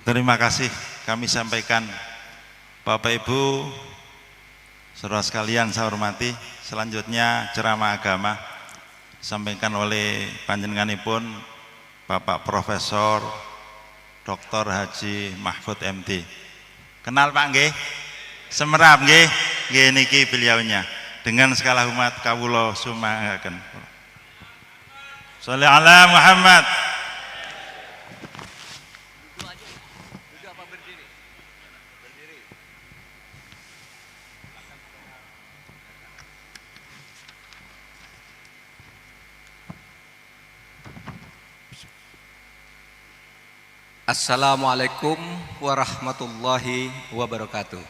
Terima kasih kami sampaikan Bapak Ibu saudara sekalian saya hormati. Selanjutnya ceramah agama disampaikan oleh panjenenganipun Bapak Profesor Dr. Haji Mahfud MD. Kenal Pak nggih? Semerap nggih? Nggih niki beliaunya. Dengan segala hormat kawula sumangaken. Sholli ala Muhammad. Assalamualaikum warahmatullahi wabarakatuh.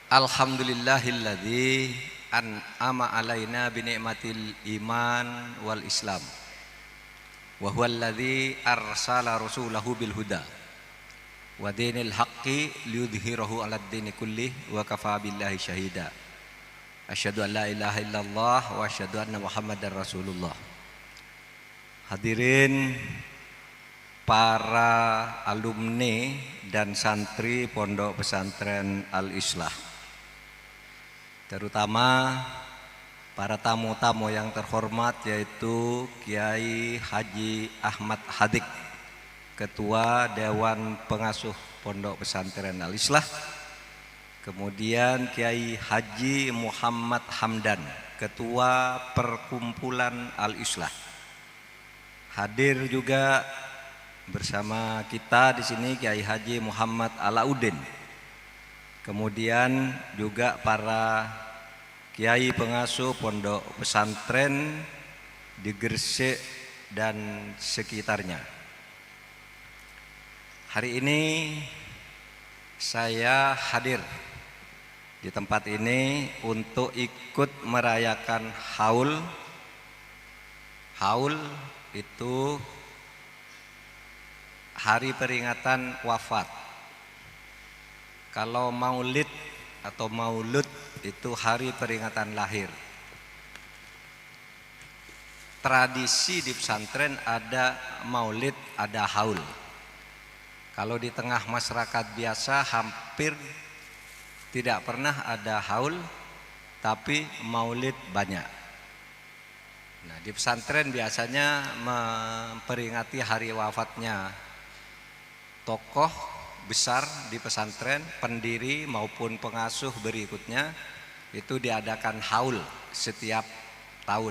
Alhamdulillahilladzi an'ama alaina binikmatil iman wal islam wa huwallazi arsala rasulahu bil huda wa dinil haqqi liyudhhirahu 'alad dini kullih wa kafa billahi syahida. Asyhadu an la ilaha illallah wa asyhadu anna muhammadar rasulullah. Hadirin para alumni dan santri Pondok Pesantren Al-Islah, terutama para tamu-tamu yang terhormat yaitu Kiai Haji Ahmad Hadik, Ketua Dewan Pengasuh Pondok Pesantren Al-Islah, kemudian Kiai Haji Muhammad Hamdan, Ketua Perkumpulan Al-Islah. Hadir juga bersama kita di sini Kiai Haji Muhammad Alauddin. Kemudian juga para kiai pengasuh pondok pesantren di Gresik dan sekitarnya. Hari ini saya hadir di tempat ini untuk ikut merayakan haul. Haul itu hari peringatan wafat. Kalau maulid atau maulud itu hari peringatan lahir. Tradisi di pesantren ada maulid, ada haul. Kalau di tengah masyarakat biasa hampir tidak pernah ada haul, tapi maulid banyak. Nah, di pesantren biasanya memperingati hari wafatnya tokoh besar di pesantren, pendiri maupun pengasuh berikutnya, itu diadakan haul setiap tahun.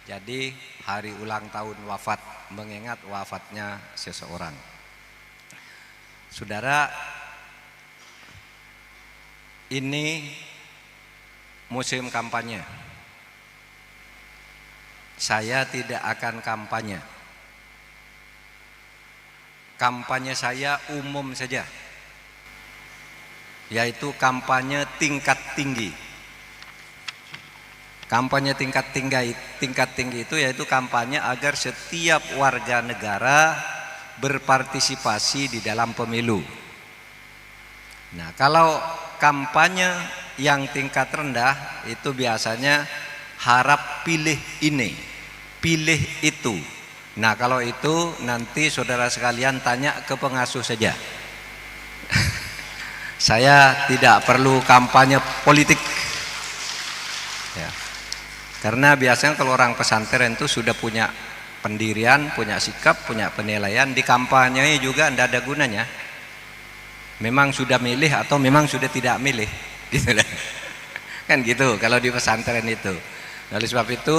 Jadi hari ulang tahun wafat, mengingat wafatnya seseorang. Saudara, ini musim kampanye. Saya tidak akan kampanye. Kampanye saya umum saja, yaitu kampanye tingkat tinggi. Kampanye tingkat tinggi itu yaitu kampanye agar setiap warga negara berpartisipasi di dalam pemilu. Nah, kalau kampanye yang tingkat rendah itu biasanya harap pilih ini, pilih itu. Nah, kalau itu nanti saudara sekalian tanya ke pengasuh saja. Saya tidak perlu kampanye politik ya. Karena biasanya kalau orang pesantren itu sudah punya pendirian, punya sikap, punya penilaian, di kampanye juga tidak ada gunanya. Memang sudah milih atau memang sudah tidak milih gitu. Kan gitu kalau di pesantren itu. Oleh sebab itu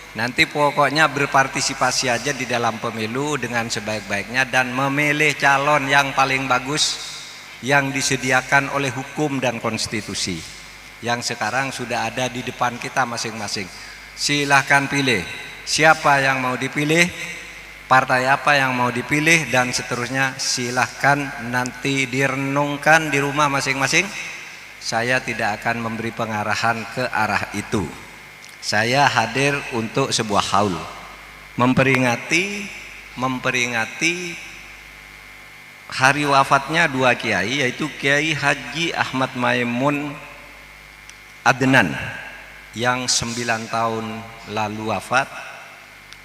nanti pokoknya berpartisipasi aja di dalam pemilu dengan sebaik-baiknya dan memilih calon yang paling bagus yang disediakan oleh hukum dan konstitusi yang sekarang sudah ada di depan kita masing-masing. Silahkan pilih siapa yang mau dipilih, partai apa yang mau dipilih, dan seterusnya. Silahkan nanti direnungkan di rumah masing-masing. Saya tidak akan memberi pengarahan ke arah itu. Saya hadir untuk sebuah haul, memperingati hari wafatnya dua kiai, yaitu Kiai Haji Ahmad Maimun Adnan yang 9 tahun lalu wafat,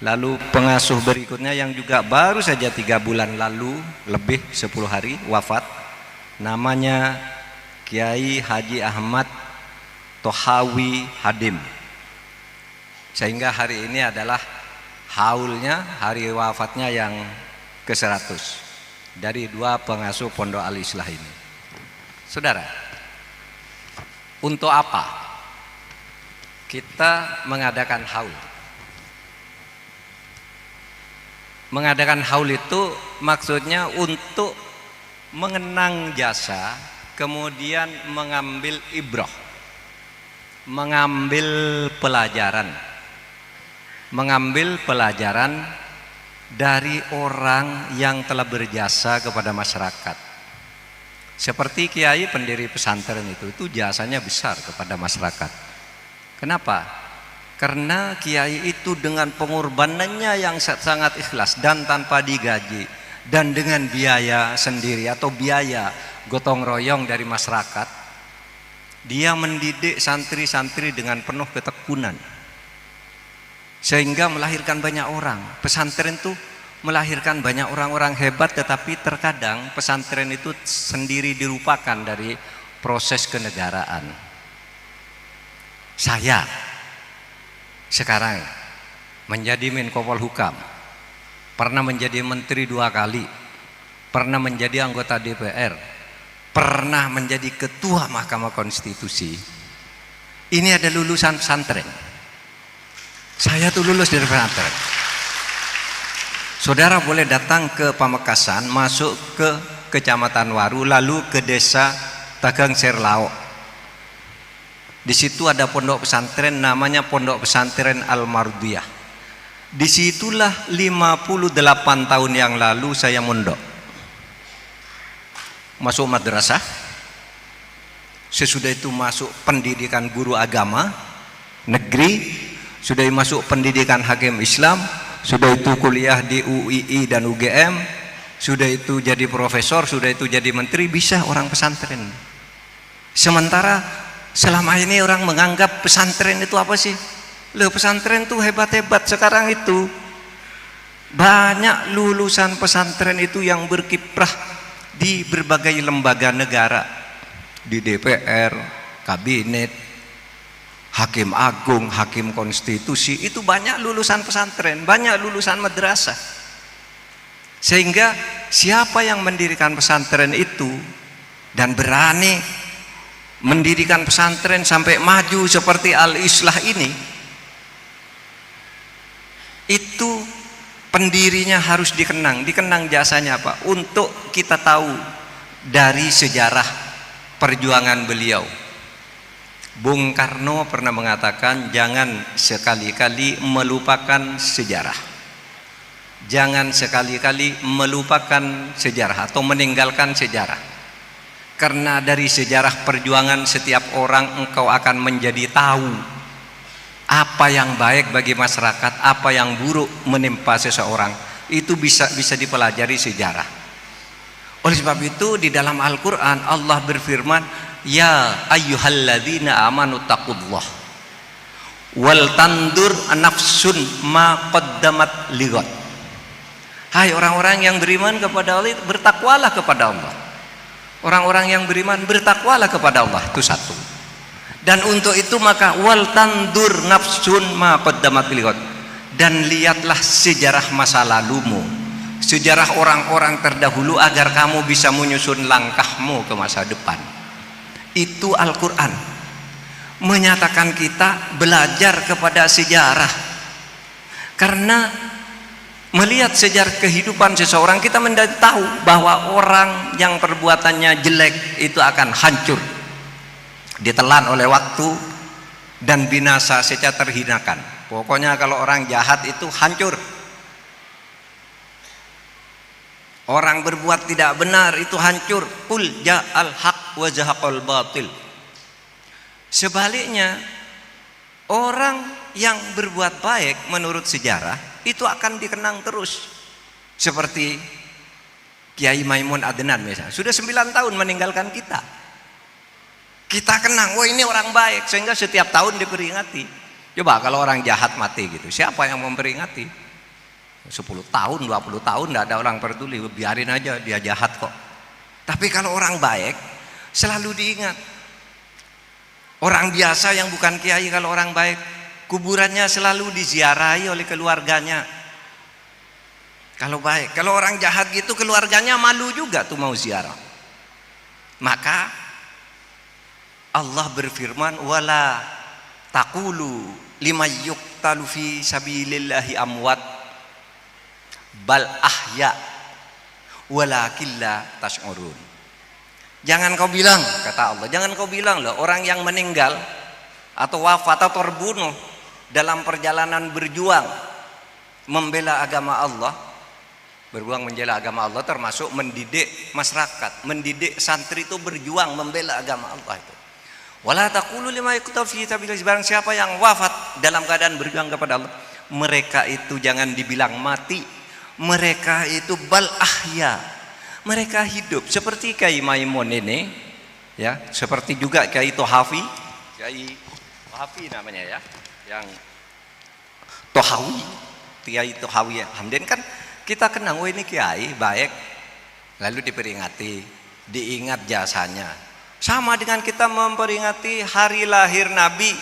Lalu pengasuh berikutnya yang juga baru saja 3 bulan lalu, lebih 10 hari wafat, namanya Kiai Haji Ahmad Tohawi Hadim. Sehingga hari ini adalah haulnya, hari wafatnya yang ke-100 dari 2 pengasuh Pondok Al-Islah ini. Saudara, untuk apa kita mengadakan haul? Mengadakan haul itu maksudnya untuk mengenang jasa, kemudian mengambil ibrah, mengambil pelajaran dari orang yang telah berjasa kepada masyarakat. Seperti kiai pendiri pesantren itu jasanya besar kepada masyarakat. Kenapa? Karena kiai itu dengan pengorbanannya yang sangat ikhlas dan tanpa digaji, dan dengan biaya sendiri atau biaya gotong royong dari masyarakat, dia mendidik santri-santri dengan penuh ketekunan sehingga melahirkan banyak orang. Pesantren itu melahirkan banyak orang-orang hebat, tetapi terkadang pesantren itu sendiri dilupakan dari proses kenegaraan. Saya sekarang menjadi Menko Polhukam, pernah menjadi menteri 2 kali, pernah menjadi anggota DPR, pernah menjadi ketua Mahkamah Konstitusi. Ini ada lulusan pesantren. Saya tuh lulus dari pesantren. Saudara boleh datang ke Pamekasan, masuk ke Kecamatan Waru, lalu ke desa Tagang Serlao. Di situ ada pondok pesantren namanya Pondok Pesantren Al-Mardiyah. Disitulah 58 tahun yang lalu saya mondok. Masuk madrasah. Sesudah itu masuk pendidikan guru agama negeri. Sudah masuk pendidikan hakim Islam. Sudah itu kuliah di UII dan UGM. Sudah itu jadi profesor. Sudah itu jadi menteri. Bisa orang pesantren. Sementara selama ini orang menganggap pesantren itu apa sih? Loh, pesantren itu hebat-hebat. Sekarang itu banyak lulusan pesantren itu yang berkiprah di berbagai lembaga negara, di DPR, kabinet, hakim agung, hakim konstitusi. Itu banyak lulusan pesantren, banyak lulusan madrasah. Sehingga siapa yang mendirikan pesantren itu dan berani mendirikan pesantren sampai maju seperti Al-Islah ini, itu pendirinya harus dikenang jasanya Pak, untuk kita tahu dari sejarah perjuangan beliau. Bung Karno pernah mengatakan, jangan sekali-kali melupakan sejarah, jangan sekali-kali melupakan sejarah atau meninggalkan sejarah. Karena dari sejarah perjuangan setiap orang engkau akan menjadi tahu apa yang baik bagi masyarakat, apa yang buruk menimpa seseorang. Itu bisa dipelajari sejarah. Oleh sebab itu di dalam Al-Quran Allah berfirman, ya ayyuhalladzina amanu taqullah wal tandur nafsun ma qaddamat lighad. Hai orang-orang yang beriman kepada Allah, bertakwalah kepada Allah. Orang-orang yang beriman bertakwalah kepada Allah, itu satu. Dan untuk itu maka wal tandur nafsun ma qaddamat lighad, dan lihatlah sejarah masa lalumu, sejarah orang-orang terdahulu, agar kamu bisa menyusun langkahmu ke masa depan. Itu Al-Quran menyatakan kita belajar kepada sejarah. Karena melihat sejarah kehidupan seseorang, kita menjadi tahu bahwa orang yang perbuatannya jelek itu akan hancur, ditelan oleh waktu dan binasa secara terhinakan. Pokoknya kalau orang jahat itu hancur. Orang berbuat tidak benar itu hancur. Qul ja'al haq wa zahaqal batil. Sebaliknya, orang yang berbuat baik menurut sejarah itu akan dikenang terus. Seperti Kiai Maimun Adnan misalnya, sudah 9 tahun meninggalkan kita. Kita kenang, wah ini orang baik, sehingga setiap tahun diperingati. Coba kalau orang jahat mati gitu, siapa yang memperingati? 10 tahun, 20 tahun tidak ada orang peduli, biarin aja dia jahat kok. Tapi kalau orang baik selalu diingat. Orang biasa yang bukan kiai kalau orang baik, kuburannya selalu diziarahi oleh keluarganya. Kalau baik, kalau orang jahat gitu keluarganya malu juga tuh mau ziarah. Maka Allah berfirman, wala taqulu liman yuqtalu fi sabilillahi amwat bal ahya walakin la tash'urun. Jangan kau bilang, kata Allah, jangan kau bilang loh orang yang meninggal atau wafat atau terbunuh dalam perjalanan berjuang membela agama Allah. Berjuang membela agama Allah termasuk mendidik masyarakat, mendidik santri itu berjuang membela agama Allah itu. Wala taqulu lima yuqtalu fi sabilillah, barang siapa yang wafat dalam keadaan berjuang kepada Allah, mereka itu jangan dibilang mati, mereka itu bal ahya, mereka hidup. Seperti Kiai Maimun ini ya, seperti juga Kiai Tohafi, Kiai Tohafi namanya ya, yang Tohawi, Kiai Tohawi Hamdan kan kita kenal, oh ini kiai baik, lalu diperingati, diingat jasanya. Sama dengan kita memperingati hari lahir Nabi.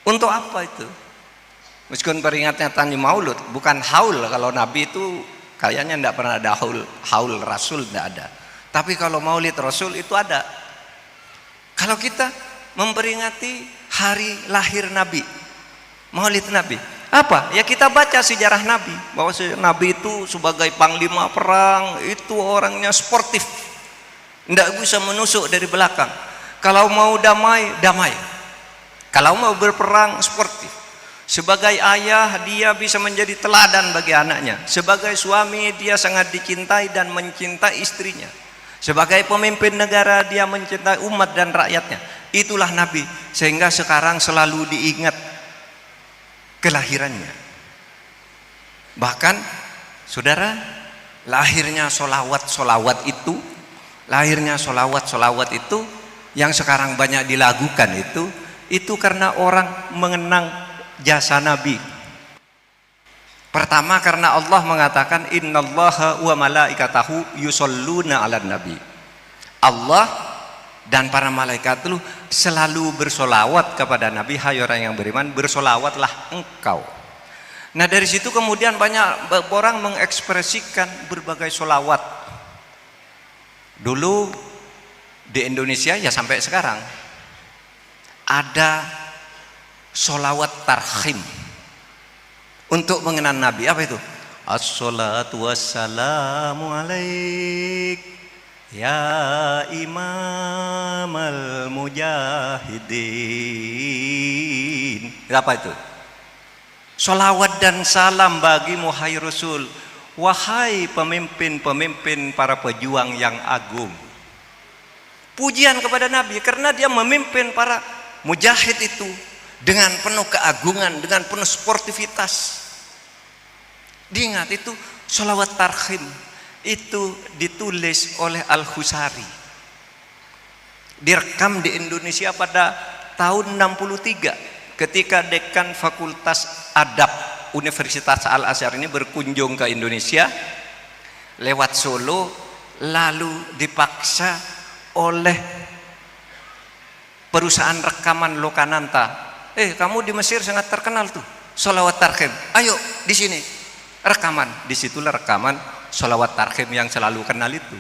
Untuk apa itu? Meskipun peringatnya tani maulud, bukan haul. Kalau Nabi itu kayaknya tidak pernah ada haul Rasul, tidak ada. Tapi kalau maulid Rasul itu ada. Kalau kita memperingati hari lahir Nabi, maulid Nabi, apa? Ya kita baca sejarah Nabi, bahwa Nabi itu sebagai panglima perang itu orangnya sportif, tidak bisa menusuk dari belakang. Kalau mau damai, damai. Kalau mau berperang, sportif. Sebagai ayah dia bisa menjadi teladan bagi anaknya. Sebagai suami dia sangat dicintai dan mencintai istrinya. Sebagai pemimpin negara dia mencintai umat dan rakyatnya. Itulah Nabi, sehingga sekarang selalu diingat kelahirannya. Bahkan saudara, lahirnya solawat itu yang sekarang banyak dilakukan itu karena orang mengenang jasa Nabi. Pertama karena Allah mengatakan innallaha wa malaikatahu yusholluna 'alan nabi. Allah dan para malaikat itu selalu bersolawat kepada Nabi. Hai orang yang beriman, bersolawatlah engkau. Nah dari situ kemudian banyak orang mengekspresikan berbagai solawat. Dulu di Indonesia ya sampai sekarang ada solawat tarhim untuk mengenang Nabi. Apa itu? Assalatu wassalamu alaik ya imamal mujahidin. Apa itu? Salawat dan salam bagimu hai Rasul, wahai pemimpin-pemimpin para pejuang yang agung. Pujian kepada Nabi karena dia memimpin para mujahid itu dengan penuh keagungan, dengan penuh sportivitas. Diingat itu salawat tarhim. Itu ditulis oleh Al-Husari, direkam di Indonesia pada tahun 63 ketika dekan Fakultas Adab Universitas Al-Azhar ini berkunjung ke Indonesia lewat Solo, lalu dipaksa oleh perusahaan rekaman Lokananta, kamu di Mesir sangat terkenal tuh sholawat tarhim, ayo di sini rekaman. Disitulah rekaman sholawat tarhim yang selalu kenal itu,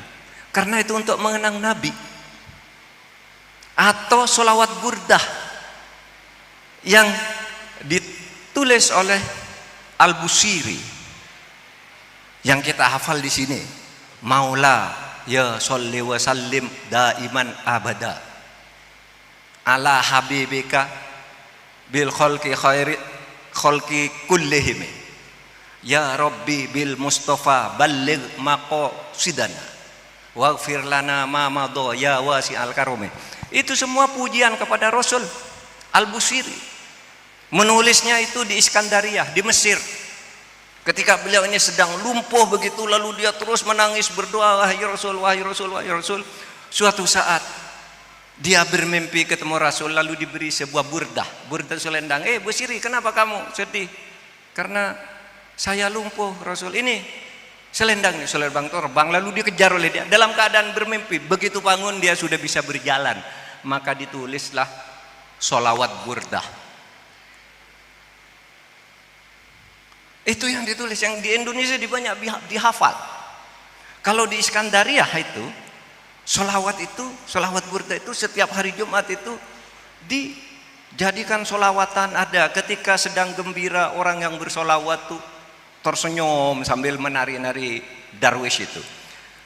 karena itu untuk mengenang Nabi. Atau sholawat burdah yang ditulis oleh Al-Busiri yang kita hafal di sini, Maula ya sholli wa sallim daiman abada ala habibika bil khalqi khairi khalqi kullihim ya Rabbi bil Mustafa balligh maqasidana waghfir lana ma madha ya wasi'al karami. Itu semua pujian kepada Rasul. Al-Busiri menulisnya itu di Iskandariyah di Mesir. Ketika beliau ini sedang lumpuh begitu, lalu dia terus menangis berdoa, wahai Rasul, wahai Rasul, wahai Rasul. Suatu saat dia bermimpi ketemu Rasul, lalu diberi sebuah burdah selendang. Busiri, kenapa kamu sedih? Karena Saya lumpuh Rasul, ini selendang terbang, lalu dikejar oleh dia dalam keadaan bermimpi. Begitu bangun dia sudah bisa berjalan, maka ditulislah sholawat burdah. Itu yang ditulis, yang di Indonesia banyak dihafal. Kalau di Iskandaria itu sholawat burdah itu setiap hari Jumat itu dijadikan sholawatan. Ada ketika sedang gembira orang yang bersolawat tuh tersenyum sambil menari-nari darwish itu.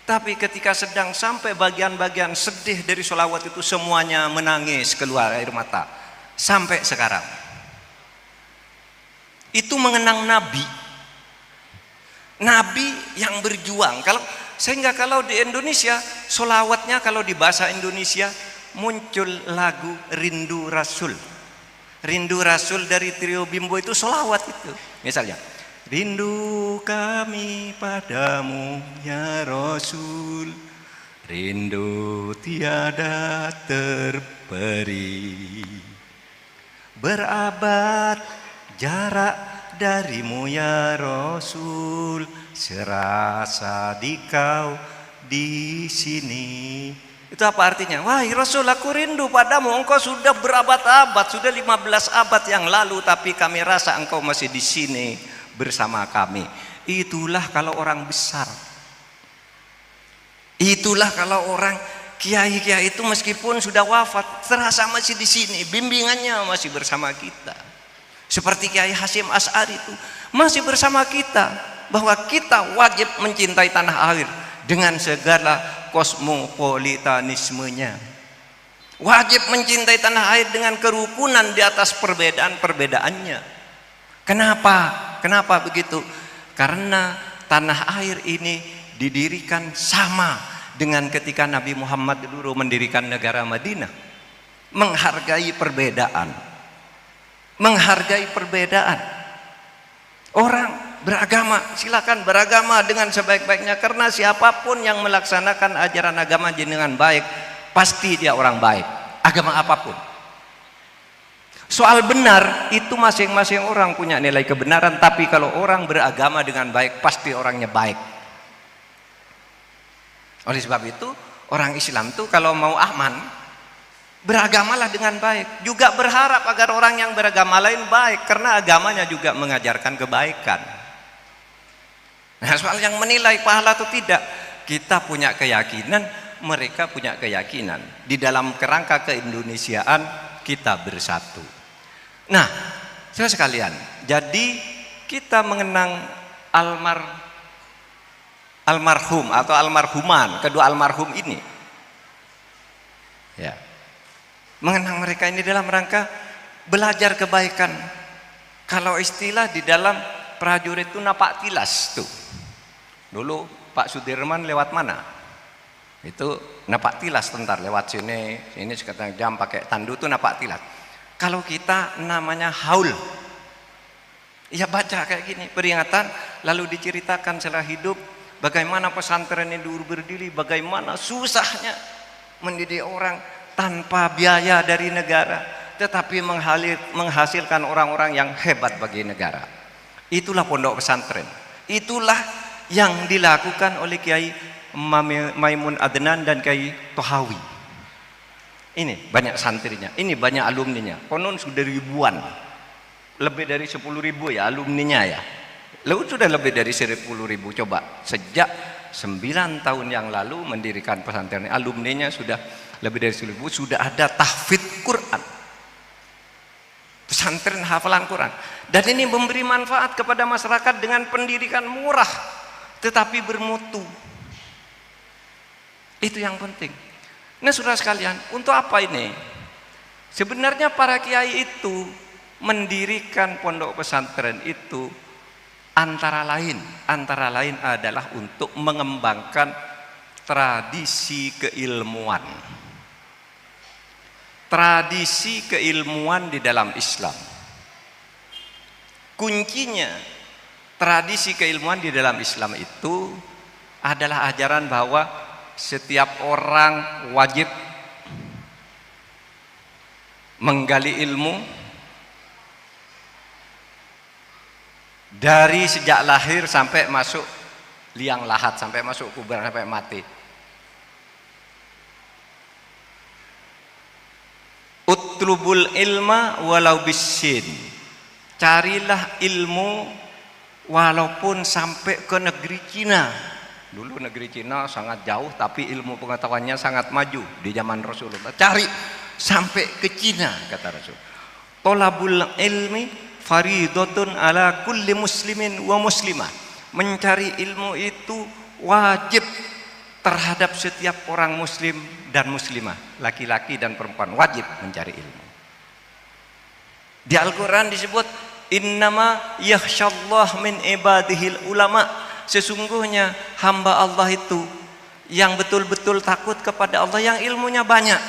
Tapi ketika sedang sampai bagian-bagian sedih dari sholawat itu, semuanya menangis, keluar air mata. Sampai sekarang itu mengenang Nabi yang berjuang. Sehingga kalau di Indonesia sholawatnya, kalau di bahasa Indonesia muncul lagu Rindu Rasul. Rindu Rasul dari Trio Bimbo itu sholawat itu. Misalnya, rindu kami padamu ya Rasul, rindu tiada terperi, berabad jarak darimu ya Rasul, serasa di kau di sini. Itu apa artinya? Wahai Rasul, aku rindu padamu, engkau sudah berabad-abad, sudah 15 abad yang lalu, tapi kami rasa engkau masih di sini bersama kami. Itulah kalau orang besar, itulah kalau orang kiai-kiai itu meskipun sudah wafat terasa masih di sini, bimbingannya masih bersama kita. Seperti Kiai Hasyim Asy'ari itu masih bersama kita, bahwa kita wajib mencintai tanah air dengan segala kosmopolitanismenya. Wajib mencintai tanah air dengan kerukunan di atas perbedaan-perbedaannya. Kenapa begitu? Karena tanah air ini didirikan sama dengan ketika Nabi Muhammad dulu mendirikan negara Madinah. Menghargai perbedaan. Orang beragama, silakan beragama dengan sebaik-baiknya, karena siapapun yang melaksanakan ajaran agama dengan baik, pasti dia orang baik, agama apapun. Soal benar itu masing-masing orang punya nilai kebenaran, tapi kalau orang beragama dengan baik, pasti orangnya baik. Oleh sebab itu orang Islam tuh kalau mau aman, beragamalah dengan baik, juga berharap agar orang yang beragama lain baik, karena agamanya juga mengajarkan kebaikan. Nah, soal yang menilai pahala atau tidak, kita punya keyakinan, mereka punya keyakinan. Di dalam kerangka keindonesiaan kita bersatu. Nah, saudara sekalian, jadi kita mengenang almarhum atau almarhuman, kedua almarhum ini, ya, mengenang mereka ini dalam rangka belajar kebaikan. Kalau istilah di dalam prajurit itu napak tilas tuh. Dulu Pak Sudirman lewat mana? Itu napak tilas tentar lewat sini sekitar jam pakai tandu itu napak tilas. Kalau kita namanya haul. Ya baca kayak gini, peringatan, lalu diceritakan setelah hidup bagaimana pesantren ini dulu berdiri, bagaimana susahnya mendidik orang tanpa biaya dari negara, tetapi menghasilkan orang-orang yang hebat bagi negara. Itulah pondok pesantren. Itulah yang dilakukan oleh Kiai Maimun Adnan dan Kiai Tohawi. Ini banyak santrinya, ini banyak alumninya. Konon sudah ribuan, lebih dari 10.000 ya alumninya ya. Lalu sudah lebih dari 10.000. Coba sejak 9 tahun yang lalu mendirikan pesantren, alumninya sudah lebih dari 10.000. Sudah ada tahfidz Quran, pesantren hafalan Quran, dan ini memberi manfaat kepada masyarakat dengan pendidikan murah tetapi bermutu. Itu yang penting. Nah, saudara sekalian, untuk apa ini? Sebenarnya para kiai itu mendirikan pondok pesantren itu antara lain adalah untuk mengembangkan tradisi keilmuan. Tradisi keilmuan di dalam Islam. Kuncinya tradisi keilmuan di dalam Islam itu adalah ajaran bahwa setiap orang wajib menggali ilmu, dari sejak lahir sampai masuk liang lahat, sampai masuk kuburan, sampai mati. Utlubul ilma walau bisin, carilah ilmu walaupun sampai ke negeri Cina. Dulu negeri Cina sangat jauh, tapi ilmu pengetahuannya sangat maju di zaman Rasulullah. Cari sampai ke Cina, kata Rasul. Tolabul ilmi faridatun ala kulli muslimin wa muslimah. Mencari ilmu itu wajib terhadap setiap orang muslim dan muslimah, laki-laki dan perempuan, wajib mencari ilmu. Di Al-Quran disebut innama yakhsyallah min ibadihil ulama, sesungguhnya hamba Allah itu yang betul-betul takut kepada Allah, yang ilmunya banyak.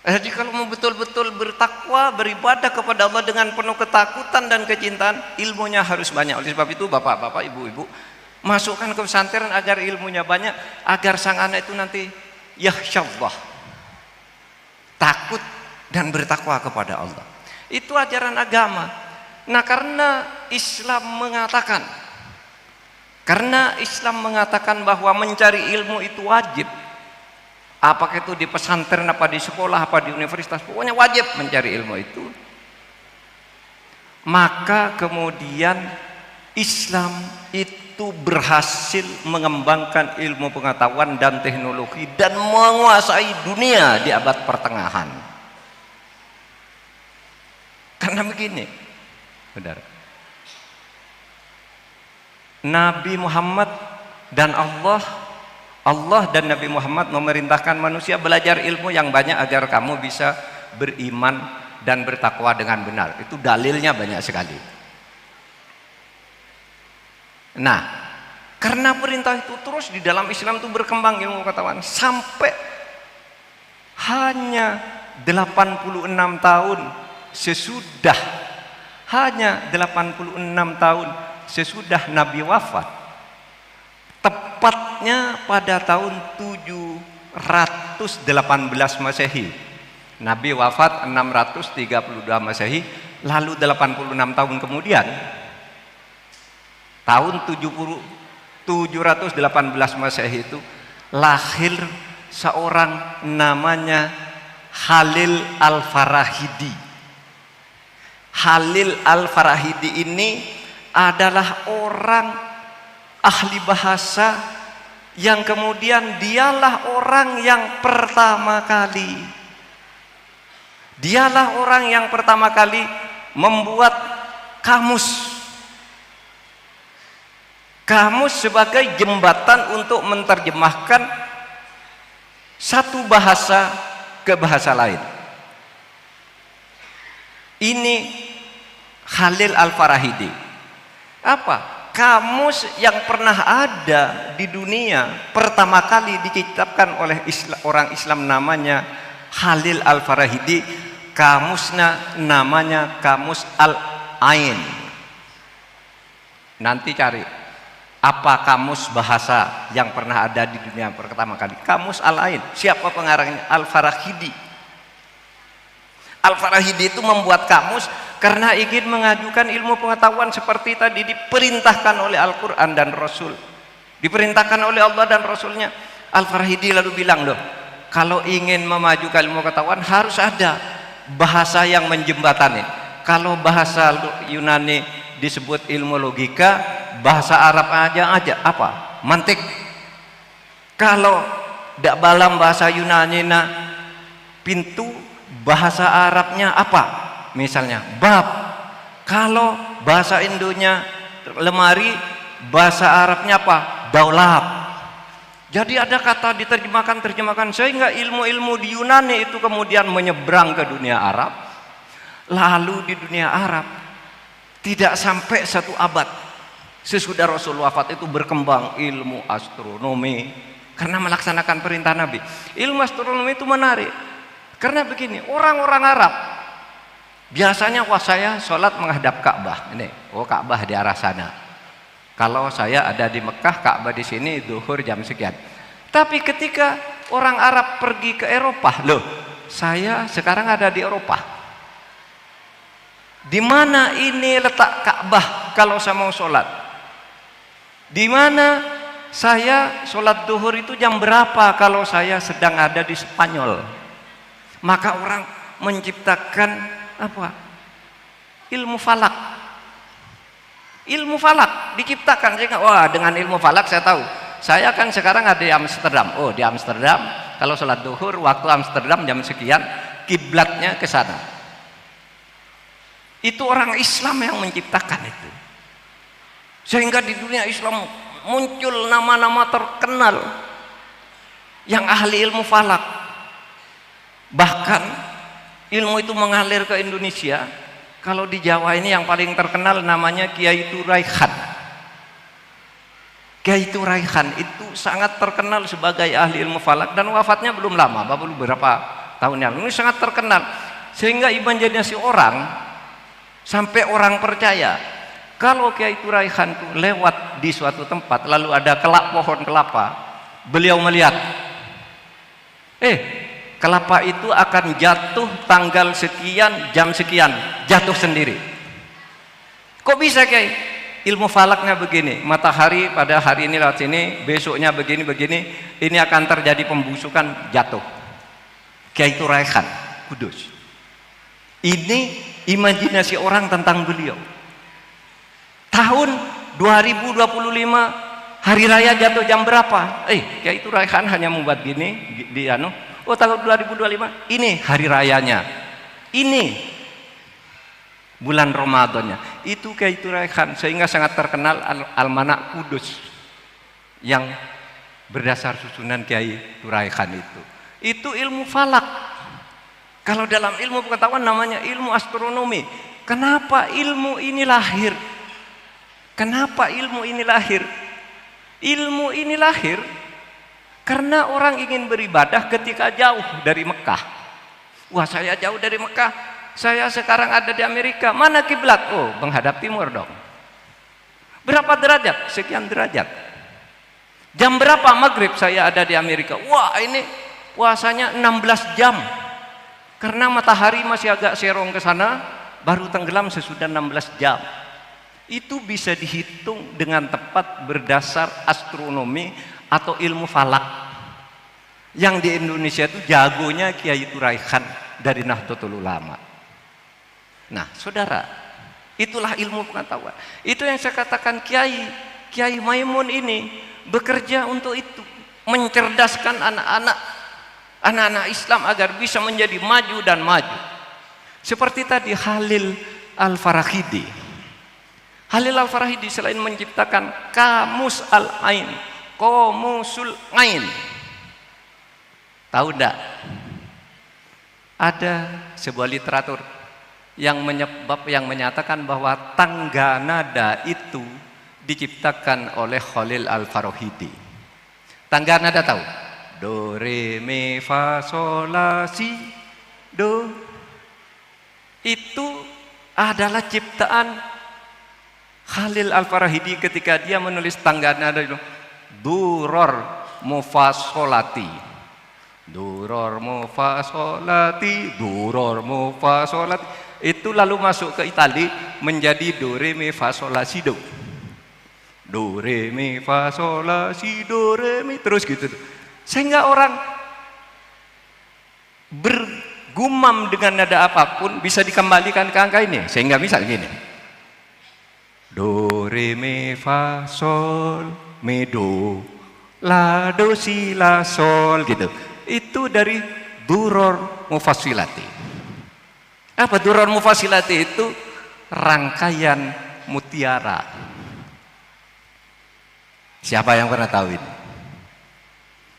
Jadi kalau mau betul-betul bertakwa, beribadah kepada Allah dengan penuh ketakutan dan kecintaan, ilmunya harus banyak. Oleh sebab itu bapak-bapak, ibu-ibu, masukkan ke pesantren agar ilmunya banyak, agar sang anak itu nanti yakhsyallah, takut dan bertakwa kepada Allah. Itu ajaran agama. Nah, karena Islam mengatakan bahwa mencari ilmu itu wajib, apakah itu di pesantren, apa di sekolah, apa di universitas, pokoknya wajib mencari ilmu itu. Maka kemudian Islam itu berhasil mengembangkan ilmu pengetahuan dan teknologi dan menguasai dunia di abad pertengahan. Karena begini, saudara, Nabi Muhammad dan Allah dan Nabi Muhammad memerintahkan manusia belajar ilmu yang banyak agar kamu bisa beriman dan bertakwa dengan benar. Itu dalilnya banyak sekali. Nah, karena perintah itu terus di dalam Islam itu berkembang ilmu pengetahuan sampai hanya 86 tahun sesudah, hanya 86 tahun sesudah Nabi wafat, tepatnya pada tahun 718 Masehi. Nabi wafat 632 Masehi, lalu 86 tahun kemudian, tahun 718 Masehi itu lahir seorang namanya Khalil Al-Farahidi. Khalil Al-Farahidi ini adalah orang ahli bahasa yang kemudian dialah orang yang pertama kali membuat kamus sebagai jembatan untuk menerjemahkan satu bahasa ke bahasa lain. Ini Khalil Al-Farahidi. Apa? Kamus yang pernah ada di dunia pertama kali diciptakan oleh orang Islam namanya Khalil Al-Farahidi. Kamusnya namanya Kamus Al-Ain. Nanti cari apa kamus bahasa yang pernah ada di dunia pertama kali. Kamus Al-Ain. Siapa pengarangnya? Al-Farahidi. Al-Farahidi itu membuat kamus karena ingin mengajukan ilmu pengetahuan seperti tadi diperintahkan oleh Al-Quran dan Rasul, diperintahkan oleh Allah dan Rasulnya. Al-Farahidi lalu bilang, loh, kalau ingin memajukan ilmu pengetahuan harus ada bahasa yang menjembatani. Kalau bahasa Yunani disebut ilmu logika, bahasa Arab aja apa? Mantik. Kalau dak balam bahasa Yunani pintu, bahasa Arabnya apa? Misalnya bab. Kalau bahasa Indonya lemari, bahasa Arabnya apa? Daulab. Jadi ada kata diterjemahkan sehingga ilmu-ilmu di Yunani itu kemudian menyeberang ke dunia Arab. Lalu di dunia Arab tidak sampai satu abad sesudah Rasul wafat itu berkembang ilmu astronomi karena melaksanakan perintah Nabi. Ilmu astronomi itu menarik karena begini, orang-orang Arab biasanya, wah saya sholat menghadap Ka'bah, ini, oh Ka'bah di arah sana. Kalau saya ada di Mekah, Ka'bah di sini, zuhur jam sekian. Tapi ketika orang Arab pergi ke Eropa, loh, saya sekarang ada di Eropa. Di mana ini letak Ka'bah kalau saya mau sholat? Di mana saya sholat duhur itu jam berapa kalau saya sedang ada di Spanyol? Maka orang menciptakan apa? Ilmu falak. Ilmu falak diciptakan. Wah, dengan ilmu falak saya tahu. Saya kan sekarang ada di Amsterdam. Oh, di Amsterdam kalau sholat duhur waktu Amsterdam jam sekian, kiblatnya ke sana. Itu orang Islam yang menciptakan itu. Sehingga di dunia Islam muncul nama-nama terkenal yang ahli ilmu falak. Bahkan ilmu itu mengalir ke Indonesia. Kalau di Jawa ini yang paling terkenal namanya Kiai Turaihan. Kiai Turaihan itu sangat terkenal sebagai ahli ilmu falak dan wafatnya belum lama, baru beberapa tahun yang lalu. Ini sangat terkenal sehingga imajinasi orang sampai orang percaya kalau Kiai Turaihan itu lewat di suatu tempat lalu ada pohon kelapa, beliau melihat kelapa itu akan jatuh tanggal sekian, jam sekian, jatuh sendiri. Kok bisa Kiai? Ilmu falaknya begini, matahari pada hari ini lewat sini, besoknya begini-begini, ini akan terjadi pembusukan, jatuh. Kiai Turaihan, Kudus. Ini imajinasi orang tentang beliau. Tahun 2025 hari raya jatuh jam berapa? Kiai Turaihan hanya membuat gini di tahun 2025 ini hari rayanya. Ini bulan Ramadannya. Itu Kiai Turaihan sehingga sangat terkenal Almanak Kudus yang berdasar susunan Kiai Turaihan itu. Itu ilmu falak. Kalau dalam ilmu pengetahuan namanya ilmu astronomi. Kenapa ilmu ini lahir? Kenapa ilmu ini lahir? Ilmu ini lahir karena orang ingin beribadah ketika jauh dari Mekah. Wah, saya jauh dari Mekah, saya sekarang ada di Amerika. Mana kiblat? Oh, menghadap timur dong. Berapa derajat? Sekian derajat. Jam berapa maghrib saya ada di Amerika? Wah, ini puasanya 16 jam. Karena matahari masih agak serong ke sana, baru tenggelam sesudah 16 jam. Itu bisa dihitung dengan tepat berdasar astronomi atau ilmu falak. Yang di Indonesia itu jagonya Kiai Turaihan dari Nahdlatul Ulama. Nah, saudara, itulah ilmu pengetahuan. Itu yang saya katakan Kiai Maimun ini bekerja untuk itu, mencerdaskan anak-anak Islam agar bisa menjadi maju dan maju. Seperti tadi Khalil Al-Farahidi. Khalil Al-Farahidi selain menciptakan Kamus Al-Ain, Qomusul Ain. Tahu enggak? Ada sebuah literatur yang menyatakan bahwa tangga nada itu diciptakan oleh Khalil Al-Farahidi. Tangga nada tahu? Do, re, mi, fa, sol, la, si, do. Itu adalah ciptaan Khalil Al-Farahidi ketika dia menulis tangga nada itu. Duror mufasolati, duror mufasolati, duror mufasolati. Itu lalu masuk ke Itali menjadi do, re, mi, fa, sol, la, si, do. Do, re, mi, fa, sol, la, si, do, re, mi. Terus gitu. Sehingga orang bergumam dengan nada apapun bisa dikembalikan ke angka ini. Sehingga misal gini, do, re, mi, fa, sol, mi, do, la, do, si, la, sol, gitu. Itu dari duror mufasilati. Apa duror mufasilati itu? Rangkaian mutiara. Siapa yang pernah tahu ini?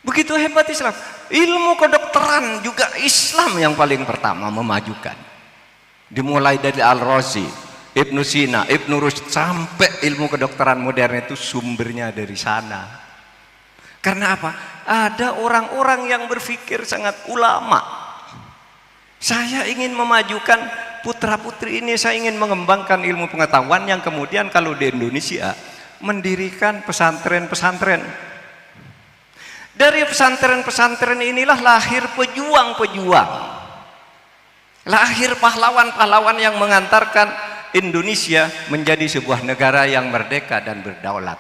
Begitu hebat Islam. Ilmu kedokteran juga Islam yang paling pertama memajukan. Dimulai dari Al-Razi, Ibnu Sina, Ibnu Rushd, sampai ilmu kedokteran modern itu sumbernya dari sana. Karena apa? Ada orang-orang yang berpikir sangat ulama. Saya ingin memajukan putra-putri ini, saya ingin mengembangkan ilmu pengetahuan yang kemudian kalau di Indonesia mendirikan pesantren-pesantren. Dari pesantren-pesantren inilah lahir pejuang-pejuang. Lahir pahlawan-pahlawan yang mengantarkan Indonesia menjadi sebuah negara yang merdeka dan berdaulat.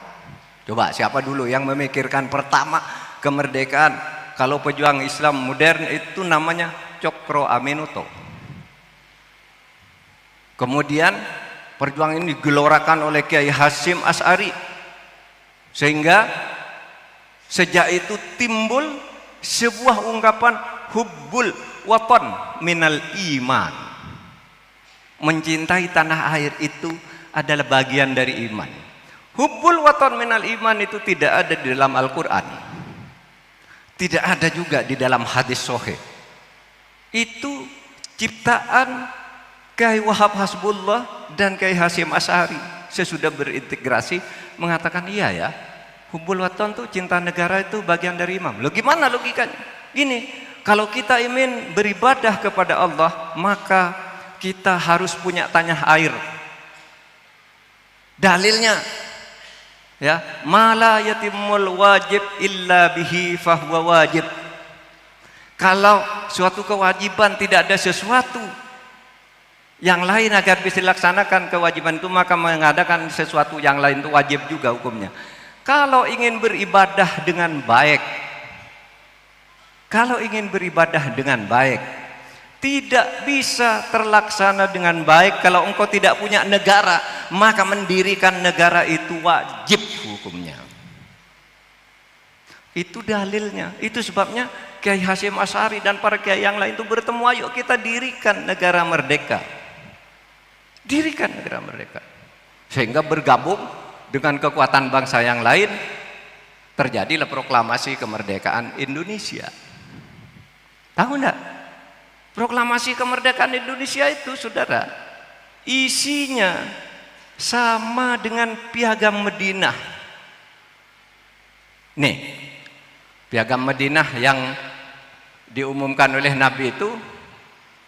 Coba siapa dulu yang memikirkan pertama kemerdekaan? Kalau pejuang Islam modern itu namanya Cokro Aminoto. Kemudian perjuangan ini digelorakan oleh Kiai Hasyim Asy'ari, sehingga sejak itu timbul sebuah ungkapan hubbul watan minal iman. Mencintai tanah air itu adalah bagian dari iman. Hubbul watan minal iman itu tidak ada di dalam Al-Quran, tidak ada juga di dalam hadis sahih. Itu ciptaan Kiai Wahab Hasbullah dan Kiai Hasyim Asy'ari. Sesudah berintegrasi mengatakan iya ya, hubbul watan itu cinta negara itu bagian dari iman. Loh gimana logikanya? Gini, kalau kita ingin beribadah kepada Allah, maka kita harus punya tanah air. Dalilnya ya, mala yatimul wajib illa bihi fahuwa wajib. Kalau suatu kewajiban tidak ada sesuatu yang lain agar bisa dilaksanakan kewajiban itu, maka mengadakan sesuatu yang lain itu wajib juga hukumnya. Kalau ingin beribadah dengan baik, kalau ingin beribadah dengan baik, tidak bisa terlaksana dengan baik kalau engkau tidak punya negara, maka mendirikan negara itu wajib hukumnya. Itu dalilnya. Itu sebabnya Kiai Hasyim Asy'ari dan para kiai yang lain itu bertemu, ayo kita dirikan negara merdeka. Dirikan negara merdeka. Sehingga bergabung dengan kekuatan bangsa yang lain, terjadilah proklamasi kemerdekaan Indonesia. Tahu enggak? Proklamasi kemerdekaan Indonesia itu, saudara, isinya sama dengan Piagam Madinah. Nih, Piagam Madinah yang diumumkan oleh Nabi itu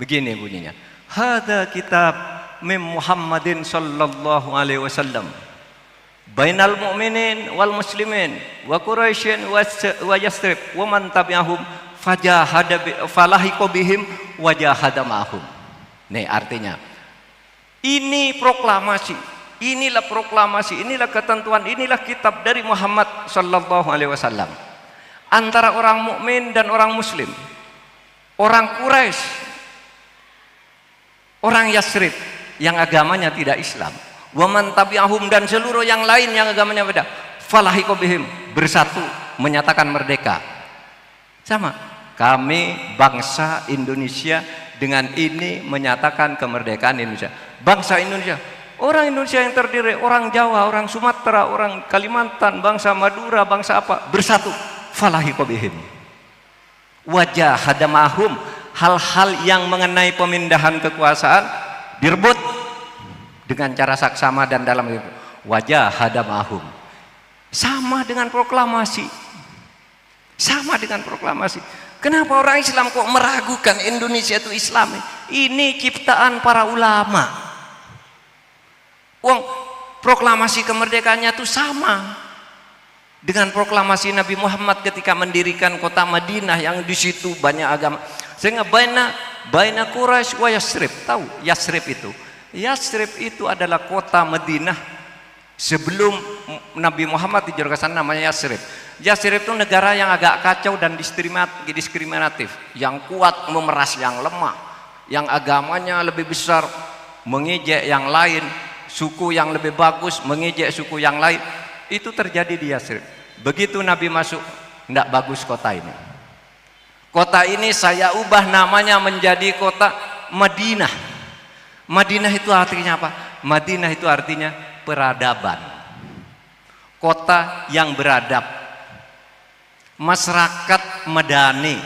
begini bunyinya. Hadza kitab min Muhammadin sallallahu alaihi wasallam bainal mu'minin wal muslimin wa Quraisyin wa Yasrib wa man tabi'ahum fajahada falahiqu bihim wajahada ma'hum. Nih artinya, ini proklamasi, inilah proklamasi, inilah ketentuan, inilah kitab dari Muhammad sallallahu alaihi wasallam antara orang mukmin dan orang muslim, orang Quraisy, orang Yasrib yang agamanya tidak Islam, wa man tabi'ahum dan seluruh yang lain yang agamanya beda, falahiqu bihim, bersatu menyatakan merdeka. Sama, kami bangsa Indonesia dengan ini menyatakan kemerdekaan Indonesia. Bangsa Indonesia, orang Indonesia yang terdiri orang Jawa, orang Sumatera, orang Kalimantan, bangsa Madura, bangsa apa, bersatu. Falahiqu bihim wajahada ma'hum, hal-hal yang mengenai pemindahan kekuasaan direbut dengan cara saksama dan dalam itu wajahada ma'hum. Sama dengan proklamasi, sama dengan proklamasi. Kenapa orang Islam kok meragukan Indonesia itu Islam? Ini ciptaan para ulama. Wong proklamasi kemerdekaannya itu sama dengan proklamasi Nabi Muhammad ketika mendirikan kota Madinah yang di situ banyak agama. Sehingga baina Quraisy wa Yasrib. Tahu Yasrib itu? Yasrib itu adalah kota Madinah sebelum Nabi Muhammad hijrah ke sana, namanya Yasrib. Yasrib itu negara yang agak kacau dan diskriminatif, yang kuat memeras yang lemah, yang agamanya lebih besar mengejek yang lain, suku yang lebih bagus mengejek suku yang lain. Itu terjadi di Yasrib. Begitu Nabi masuk, tidak bagus kota ini. Kota ini saya ubah namanya menjadi kota Madinah. Madinah itu artinya apa? Madinah itu artinya peradaban. Kota yang beradab. Masyarakat madani.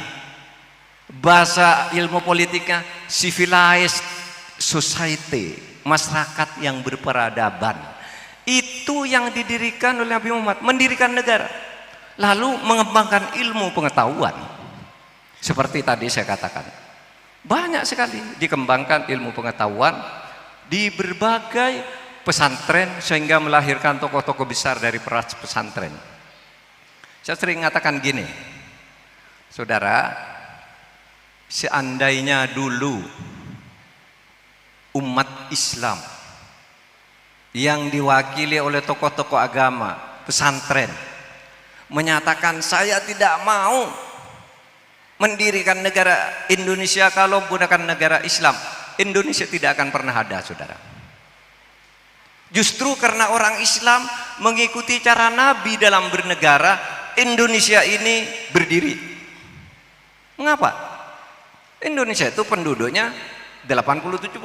Bahasa ilmu politiknya civilized society. Masyarakat yang berperadaban. Itu yang didirikan oleh Nabi Muhammad, mendirikan negara, lalu mengembangkan ilmu pengetahuan. Seperti tadi saya katakan, banyak sekali dikembangkan ilmu pengetahuan di berbagai pesantren sehingga melahirkan tokoh-tokoh besar dari peras pesantren. Saya sering mengatakan gini, saudara, seandainya dulu umat Islam yang diwakili oleh tokoh-tokoh agama, pesantren, menyatakan saya tidak mau mendirikan negara Indonesia kalau bukan negara Islam, Indonesia tidak akan pernah ada, saudara. Justru karena orang Islam mengikuti cara Nabi dalam bernegara, Indonesia ini berdiri. Mengapa? Indonesia itu penduduknya 80-70%.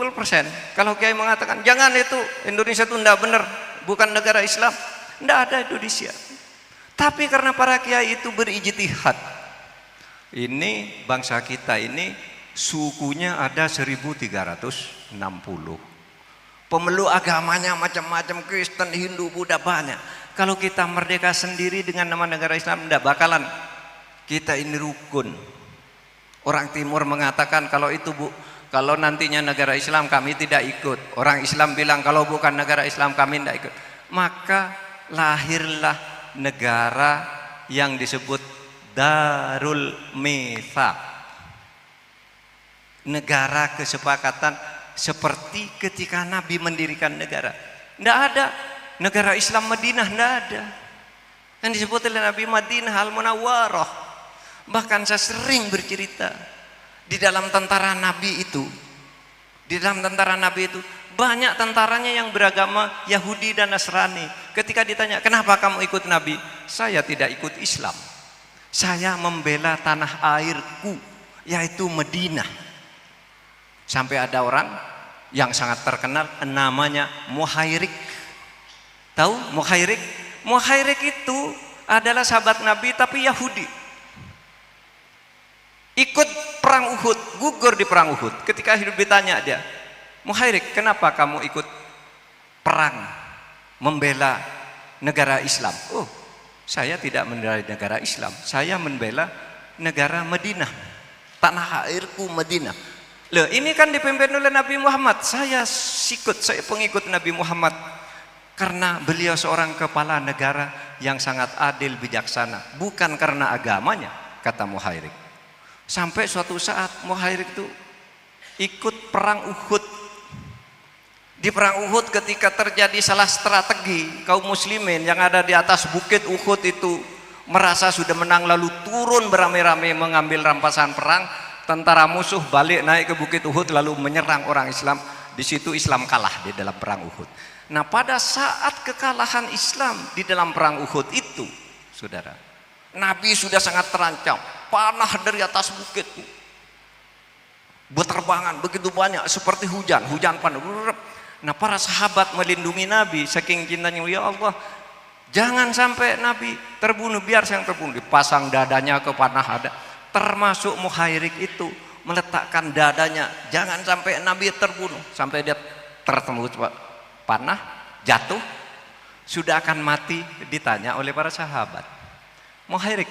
Kalau Kiai mengatakan jangan, itu Indonesia itu tidak benar, bukan negara Islam, tidak ada Indonesia. Tapi karena para Kiai itu berijtihad, ini bangsa kita ini sukunya ada 1360. Pemeluk agamanya macam-macam, Kristen, Hindu, Buddha, banyak. Kalau kita merdeka sendiri dengan nama negara Islam, tidak bakalan. Kita ini rukun. Orang Timur mengatakan kalau itu kalau nantinya negara Islam kami tidak ikut. Orang Islam bilang kalau bukan negara Islam kami tidak ikut. Maka lahirlah negara yang disebut Darul Mitsaq, negara kesepakatan. Seperti ketika Nabi mendirikan negara, tidak ada negara Islam Madinah, tidak ada. Yang disebut oleh Nabi Madinah Al-Munawwarah. Bahkan saya sering bercerita di dalam tentara Nabi itu, banyak tentaranya yang beragama Yahudi dan Nasrani. Ketika ditanya, kenapa kamu ikut Nabi? Saya tidak ikut Islam, saya membela tanah airku, yaitu Madinah. Sampai ada orang yang sangat terkenal namanya Muhairik. Tahu Muhairik? Muhairik itu adalah sahabat Nabi tapi Yahudi. Ikut perang Uhud, gugur di perang Uhud. Ketika hidup ditanya dia, Muhairik, kenapa kamu ikut perang membela negara Islam? Oh, saya tidak membela negara Islam, saya membela negara Madinah, tanah airku Madinah. Loh, ini kan dipimpin oleh Nabi Muhammad. Saya pengikut Nabi Muhammad karena beliau seorang kepala negara yang sangat adil, bijaksana, bukan karena agamanya, kata Muhairik. Sampai suatu saat Muhairik itu ikut perang Uhud. Di perang Uhud ketika terjadi salah strategi, kaum muslimin yang ada di atas bukit Uhud itu merasa sudah menang, lalu turun beramai-ramai mengambil rampasan perang. Tentara musuh balik naik ke bukit Uhud lalu menyerang orang Islam. Di situ Islam kalah di dalam perang Uhud. Nah, pada saat kekalahan Islam di dalam perang Uhud itu, saudara, Nabi sudah sangat terancam. Panah dari atas bukit, berterbangan begitu banyak seperti hujan panah. Nah, para sahabat melindungi Nabi saking cintanya, ya Allah, jangan sampai Nabi terbunuh, biar saya yang terbunuh. Dipasang dadanya ke panah ada. Termasuk Muhairik itu meletakkan dadanya, jangan sampai Nabi terbunuh, sampai dia tertembus panah, jatuh, sudah akan mati. Ditanya oleh para sahabat, Muhairik,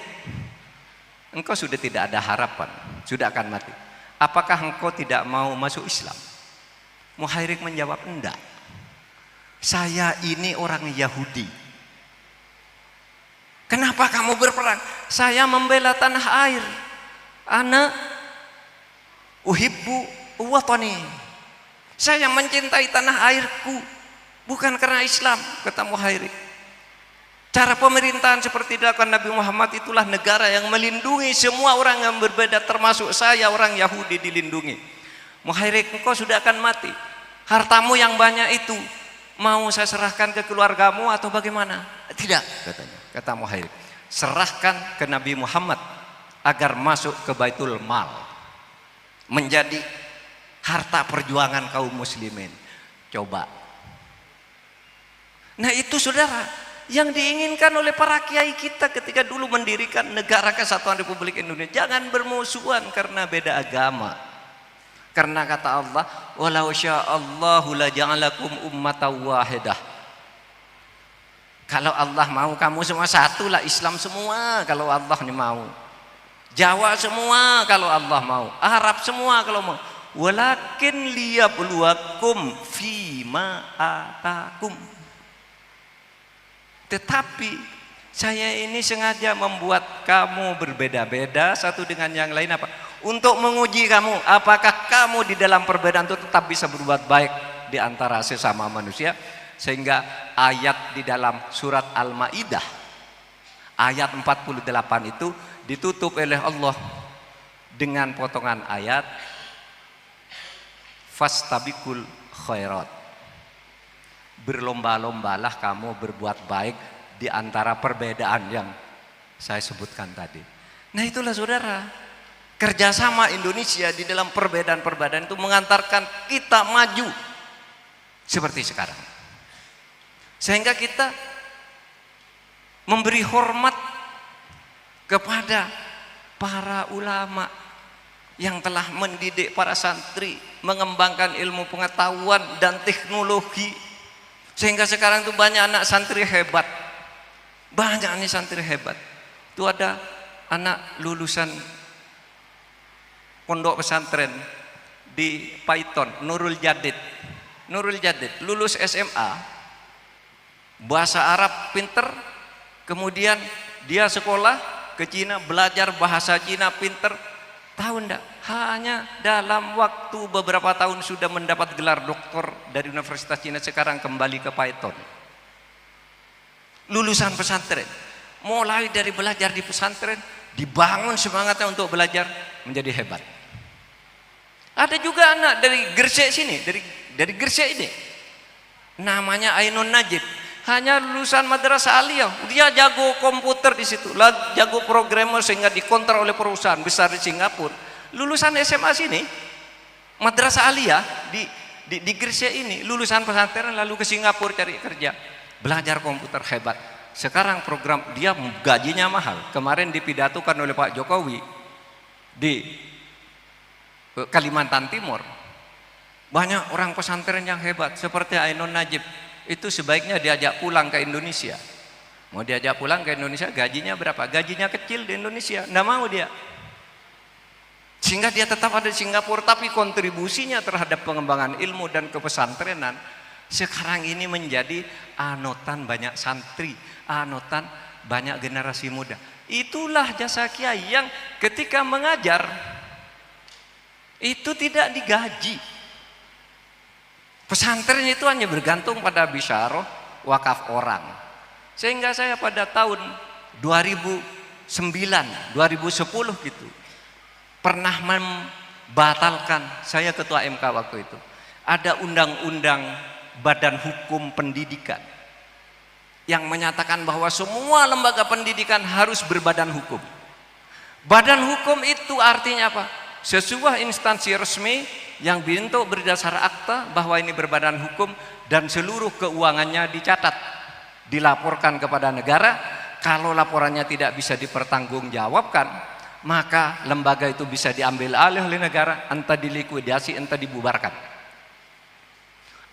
engkau sudah tidak ada harapan, sudah akan mati, apakah engkau tidak mau masuk Islam? Muhairik menjawab, enggak, saya ini orang Yahudi. Kenapa kamu berperang? Saya membela tanah air. Ana uhibbu watani. Saya mencintai tanah airku, bukan karena Islam, kata Muhairik. Cara pemerintahan seperti dilakukan Nabi Muhammad itulah negara yang melindungi semua orang yang berbeda, termasuk saya orang Yahudi dilindungi. Muhairik, engkau sudah akan mati. Hartamu yang banyak itu mau saya serahkan ke keluargamu atau bagaimana? Tidak, katanya. Kata Muhairik, serahkan ke Nabi Muhammad agar masuk ke Baitul Mal, menjadi harta perjuangan kaum muslimin. Coba. Nah, itu saudara yang diinginkan oleh para kiai kita ketika dulu mendirikan Negara Kesatuan Republik Indonesia. Jangan bermusuhan karena beda agama. Karena kata Allah, walau sya'allahu la ja'alakum ummatan wahidah. Kalau Allah mau kamu semua satu lah, Islam semua kalau Allah ini mau. Jawa semua kalau Allah mau, Arab semua kalau mau. Walakin liyabluwakum fima atakum. Tetapi saya ini sengaja membuat kamu berbeda-beda satu dengan yang lain, apa? untuk menguji kamu apakah kamu di dalam perbedaan itu tetap bisa berbuat baik di antara sesama manusia. Sehingga ayat di dalam surat Al-Maidah ayat 48 itu ditutup oleh Allah dengan potongan ayat fastabikul khairat, berlomba-lombalah kamu berbuat baik di antara perbedaan yang saya sebutkan tadi. Nah itulah saudara, kerjasama Indonesia di dalam perbedaan-perbedaan itu mengantarkan kita maju seperti sekarang. Sehingga kita memberi hormat kepada para ulama yang telah mendidik para santri, mengembangkan ilmu pengetahuan dan teknologi. Sehingga sekarang itu banyak anak santri hebat. Banyak anak santri hebat. Itu ada anak lulusan pondok pesantren di Paiton, Nurul Jadid. Nurul Jadid lulus SMA, bahasa Arab pinter, kemudian dia sekolah ke Cina, belajar bahasa Cina pinter. Tahu enggak? Hanya dalam waktu beberapa tahun sudah mendapat gelar doktor dari Universitas Cina, sekarang kembali ke Paiton. Lulusan pesantren. Mulai dari belajar di pesantren, dibangun semangatnya untuk belajar, menjadi hebat. Ada juga anak dari Gresik sini, dari Gresik ini. Namanya Ainun Najib. Hanya lulusan madrasah aliyah, dia jago komputer di situ, jago programmer sehingga dikontrak oleh perusahaan besar di Singapura. Lulusan SMA sini, madrasah aliyah di Gresik ini, lulusan pesantren lalu ke Singapura cari kerja, belajar komputer hebat. Sekarang program dia gajinya mahal. Kemarin dipidatokan oleh Pak Jokowi di Kalimantan Timur. Banyak orang pesantren yang hebat seperti Ainun Najib. Itu sebaiknya diajak pulang ke Indonesia. Mau diajak pulang ke Indonesia, gajinya berapa? Gajinya kecil di Indonesia, nggak mau dia. Sehingga dia tetap ada di Singapura, tapi kontribusinya terhadap pengembangan ilmu dan kepesantrenan sekarang ini menjadi anotan banyak santri, anotan banyak generasi muda. Itulah jasa kiai yang ketika mengajar itu tidak digaji. Pesantren itu hanya bergantung pada bisyarah wakaf orang. Sehingga saya pada tahun 2009, 2010 gitu pernah membatalkan, saya ketua MK waktu itu, ada undang-undang Badan Hukum Pendidikan yang menyatakan bahwa semua lembaga pendidikan harus berbadan hukum. Badan hukum itu artinya apa? Sebuah instansi resmi yang dibentuk berdasar akta bahwa ini berbadan hukum dan seluruh keuangannya dicatat, dilaporkan kepada negara. Kalau laporannya tidak bisa dipertanggungjawabkan, maka lembaga itu bisa diambil alih oleh negara, entah dilikuidasi, entah dibubarkan.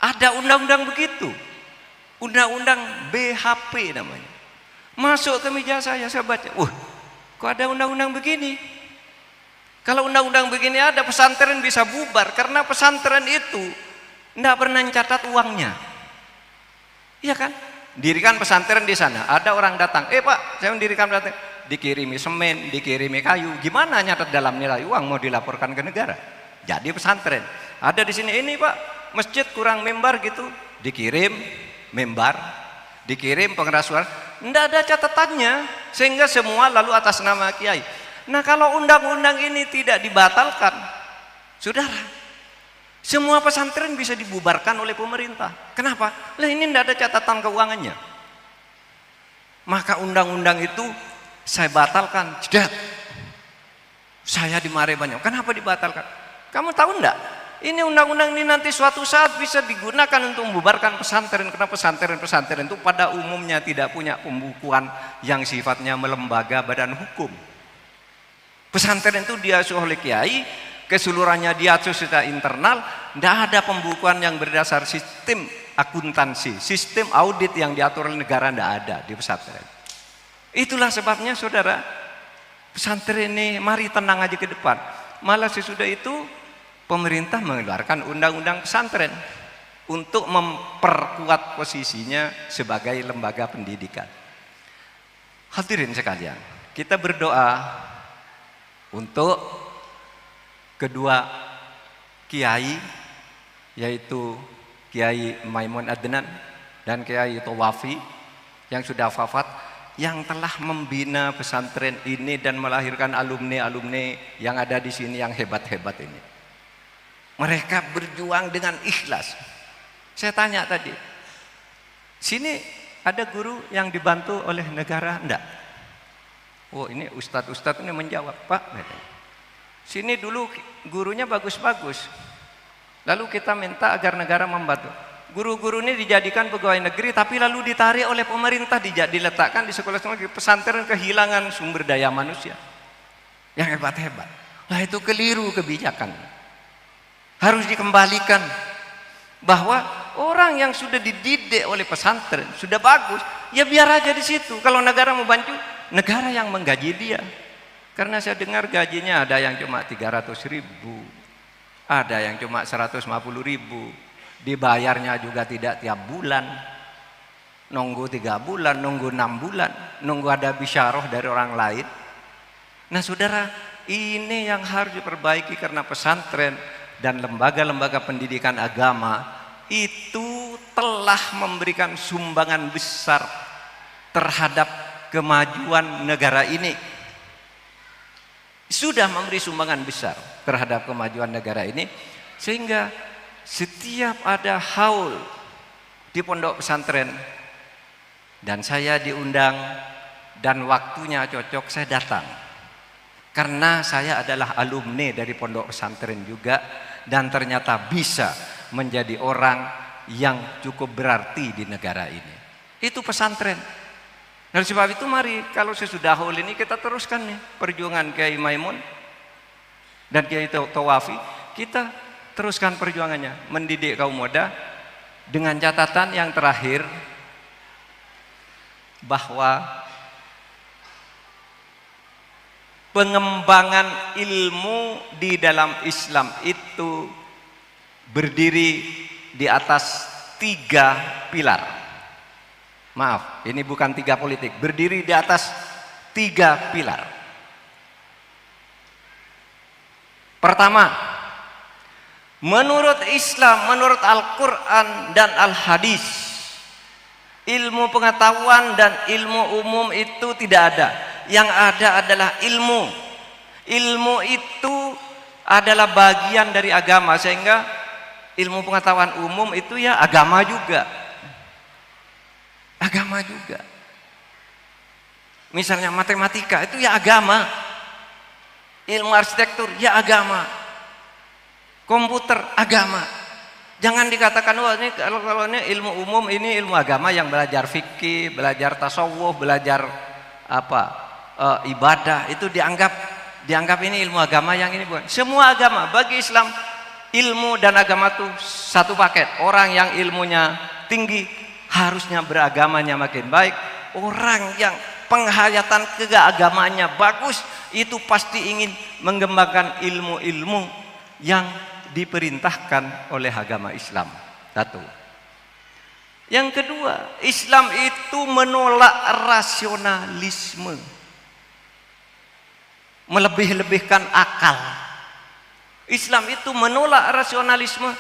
Ada undang-undang begitu, undang-undang BHP namanya. Masuk ke meja saya baca, kok ada undang-undang begini? Kalau undang-undang begini ada, pesantren bisa bubar karena pesantren itu tidak pernah mencatat uangnya. Iya kan? Dirikan pesantren di sana, ada orang datang, Pak, saya mendirikan pesantren, dikirimi semen, dikirimi kayu, gimana nyatat dalam nilai uang mau dilaporkan ke negara? Jadi pesantren. Ada di sini, ini Pak, masjid kurang membar gitu, dikirim membar, dikirim pengeras suara, tidak ada catatannya, sehingga semua lalu atas nama kiai. Nah kalau undang-undang ini tidak dibatalkan, saudara, semua pesantren bisa dibubarkan oleh pemerintah. Kenapa? Lah ini tidak ada catatan keuangannya. Maka undang-undang itu saya batalkan. Jedat. Saya dimarahi banyak. Kenapa dibatalkan? Kamu tahu enggak? Ini undang-undang ini nanti suatu saat bisa digunakan untuk membubarkan pesantren. Karena pesantren-pesantren itu pada umumnya tidak punya pembukuan yang sifatnya melembaga badan hukum. Pesantren itu diasuh oleh kiai, keseluruhannya diatur secara internal, tidak ada pembukuan yang berdasar sistem akuntansi, sistem audit yang diatur oleh negara, tidak ada di pesantren. Itulah sebabnya saudara, pesantren ini mari tenang aja ke depan. Malah sesudah itu pemerintah mengeluarkan undang-undang pesantren untuk memperkuat posisinya sebagai lembaga pendidikan. Hadirin sekalian, kita berdoa untuk kedua kiai, yaitu Kiai Maimun Adnan dan Kiai Tawafi yang sudah wafat, yang telah membina pesantren ini dan melahirkan alumni-alumni yang ada di sini yang hebat-hebat ini. Mereka berjuang dengan ikhlas. Saya tanya tadi, sini ada guru yang dibantu oleh negara? Enggak. Oh, ini ustadz-ustadz ini menjawab, Pak, sini dulu gurunya bagus-bagus, lalu kita minta agar negara membantu. Guru-guru ini dijadikan pegawai negeri, tapi lalu ditarik oleh pemerintah, diletakkan di sekolah-sekolah negeri. Pesantren kehilangan sumber daya manusia yang hebat-hebat. Nah, itu keliru kebijakan. Harus dikembalikan bahwa orang yang sudah dididik oleh pesantren sudah bagus, ya biar aja di situ. Kalau negara mau bantu, negara yang menggaji dia. Karena saya dengar gajinya ada yang cuma 300.000, ada yang cuma 150.000, dibayarnya juga tidak tiap bulan, nunggu 3 bulan, nunggu 6 bulan, nunggu ada bisyarah dari orang lain. Nah saudara, ini yang harus diperbaiki, karena pesantren dan lembaga-lembaga pendidikan agama itu telah memberikan sumbangan besar terhadap kemajuan negara ini. Sudah memberi sumbangan besar terhadap kemajuan negara ini, sehingga setiap ada haul di pondok pesantren dan saya diundang dan waktunya cocok, saya datang. Karena saya adalah alumni dari pondok pesantren juga, dan ternyata bisa menjadi orang yang cukup berarti di negara ini. Itu pesantren. Dari sebab itu mari, kalau sesudah haul ini kita teruskan nih perjuangan Kiai Maimun dan Kiai Tawafi, kita teruskan perjuangannya mendidik kaum muda, dengan catatan yang terakhir bahwa pengembangan ilmu di dalam Islam itu berdiri di atas 3 pilar. Maaf, ini bukan 3 politik, berdiri di atas 3 pilar. Pertama, menurut Islam, menurut Al-Quran dan Al-Hadis, ilmu pengetahuan dan ilmu umum itu tidak ada. Yang ada adalah ilmu. Ilmu itu adalah bagian dari agama, sehingga ilmu pengetahuan umum itu ya agama juga. Agama juga. Misalnya matematika itu ya agama. Ilmu arsitektur ya agama. Komputer agama. Jangan dikatakan wah ini kalau ini ilmu umum, ini ilmu agama, yang belajar fikih, belajar tasawuf, belajar ibadah itu dianggap ini ilmu agama, yang ini bukan. Semua agama bagi Islam, ilmu dan agama itu satu paket. Orang yang ilmunya tinggi harusnya beragamanya makin baik. Orang yang penghayatan keagamannya bagus itu pasti ingin mengembangkan ilmu-ilmu yang diperintahkan oleh agama Islam. Satu. Yang kedua, Islam itu menolak rasionalisme, melebih-lebihkan akal. Islam itu menolak rasionalisme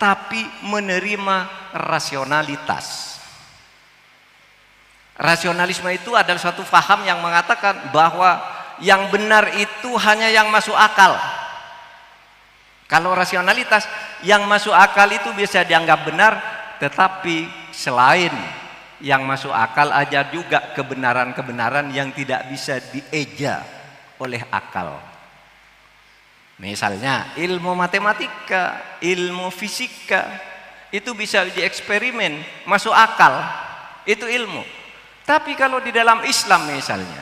tapi menerima rasionalitas. Rasionalisme itu adalah suatu faham yang mengatakan bahwa yang benar itu hanya yang masuk akal. Kalau rasionalitas, yang masuk akal itu bisa dianggap benar, tetapi selain yang masuk akal ada juga kebenaran-kebenaran yang tidak bisa dieja oleh akal. Misalnya ilmu matematika, ilmu fisika itu bisa dieksperimen, masuk akal, itu ilmu. Tapi kalau di dalam Islam misalnya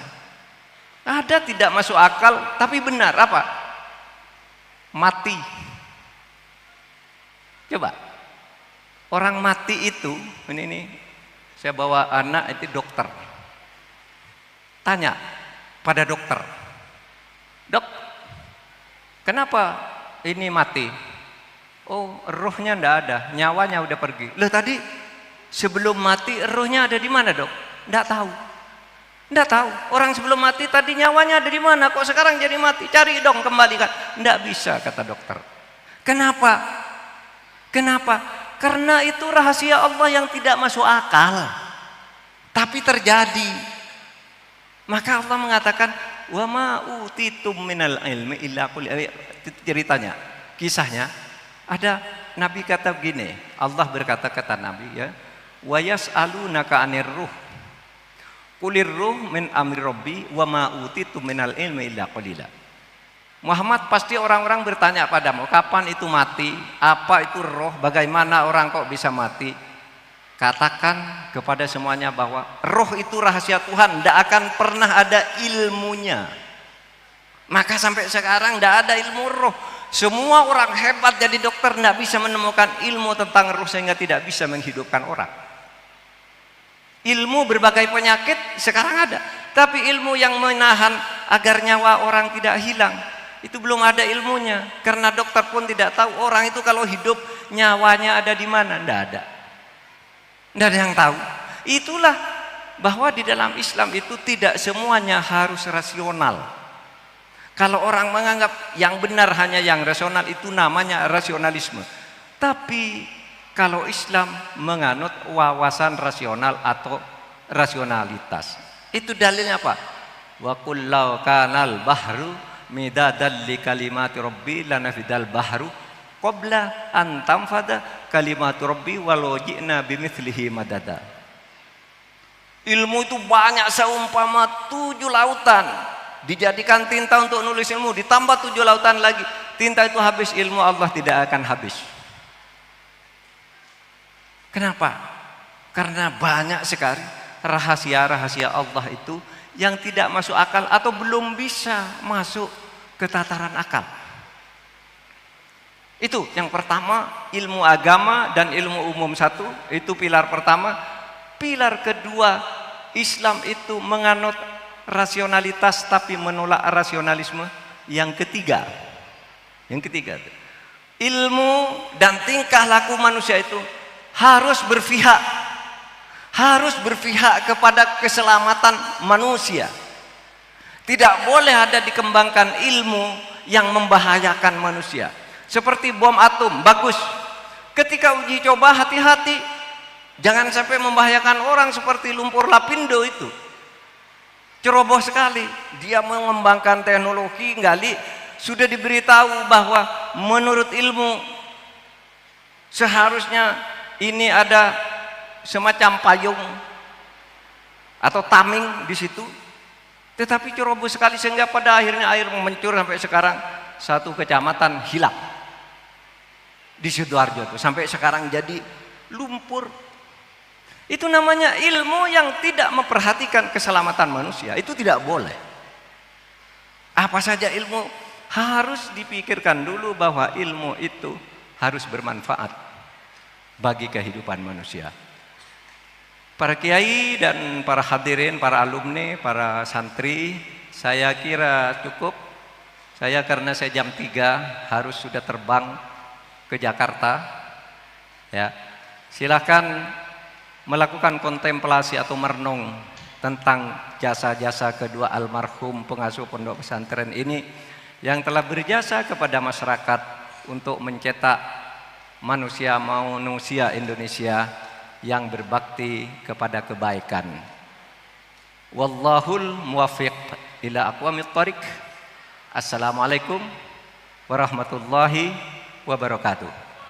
ada tidak masuk akal tapi benar, apa? Mati. Coba orang mati itu, ini saya bawa anak itu dokter, tanya pada dokter, dok, kenapa ini mati? Oh, rohnya ndak ada, nyawanya udah pergi. Loh, tadi sebelum mati rohnya ada di mana, dok? Ndak tahu. Tidak tahu. Orang sebelum mati tadi nyawanya ada di mana? Kok sekarang jadi mati? Cari dong, kembalikan. Tidak bisa, kata dokter. Kenapa? Kenapa? Karena itu rahasia Allah yang tidak masuk akal. Tapi terjadi. Maka Allah mengatakan, wa ma utitum minal ilmi illa qul. Itu ceritanya, kisahnya. Ada Nabi kata begini, Allah berkata kata Nabi ya, wa yas'alunaka 'anir ruh. Qulir ruh min amri rabbi wa ma utitum minal ilmi illa qalila. Muhammad, pasti orang-orang bertanya padamu, kapan itu mati? Apa itu roh? Bagaimana orang kok bisa mati? Katakan kepada semuanya bahwa roh itu rahasia Tuhan, tidak akan pernah ada ilmunya. Maka sampai sekarang tidak ada ilmu roh. Semua orang hebat jadi dokter tidak bisa menemukan ilmu tentang roh sehingga tidak bisa menghidupkan orang. Ilmu berbagai penyakit sekarang ada, tapi ilmu yang menahan agar nyawa orang tidak hilang itu belum ada ilmunya. Karena dokter pun tidak tahu orang itu kalau hidup nyawanya ada di mana, tidak ada. Tidak ada yang tahu. Itulah bahwa di dalam Islam itu tidak semuanya harus rasional. Kalau orang menganggap yang benar hanya yang rasional, itu namanya rasionalisme. Tapi kalau Islam menganut wawasan rasional atau rasionalitas, itu dalilnya apa? Wa qul law kanal bahru midadal li kalimati rabbi lanafidal bahru qabla an tanfada kalimatu rabbi walau ji'na bimithlihi madada. Ilmu itu banyak seumpama 7 lautan, dijadikan tinta untuk nulis ilmu, ditambah 7 lautan lagi, tinta itu habis, ilmu Allah tidak akan habis. Kenapa? Karena banyak sekali rahasia-rahasia Allah itu yang tidak masuk akal atau belum bisa masuk ke tataran akal. Itu yang pertama, ilmu agama dan ilmu umum satu, itu pilar pertama. Pilar kedua, Islam itu menganut rasionalitas tapi menolak rasionalisme. Yang ketiga, ilmu dan tingkah laku manusia itu harus berpihak kepada keselamatan manusia. Tidak boleh ada dikembangkan ilmu yang membahayakan manusia. Seperti bom atom, bagus. Ketika uji coba hati-hati, jangan sampai membahayakan orang seperti lumpur lapindo itu. Ceroboh sekali, dia mengembangkan teknologi, gali, sudah diberitahu bahwa menurut ilmu seharusnya ini ada semacam payung atau tameng di situ, tetapi ceroboh sekali sehingga pada akhirnya air mencur sampai sekarang 1 kecamatan hilang di Sidoarjo itu, sampai sekarang jadi lumpur. Itu namanya ilmu yang tidak memperhatikan keselamatan manusia. Itu tidak boleh. Apa saja ilmu harus dipikirkan dulu bahwa ilmu itu harus bermanfaat bagi kehidupan manusia. Para kiai dan para hadirin, para alumni, para santri, saya kira cukup. Saya karena saya jam 3 harus sudah terbang ke Jakarta. Ya, silakan melakukan kontemplasi atau merenung tentang jasa-jasa kedua almarhum pengasuh pondok pesantren ini yang telah berjasa kepada masyarakat untuk mencetak manusia Indonesia yang berbakti kepada kebaikan. Wallahul muwaffiq ila aqwamit thariq. Assalamualaikum warahmatullahi wabarakatuh.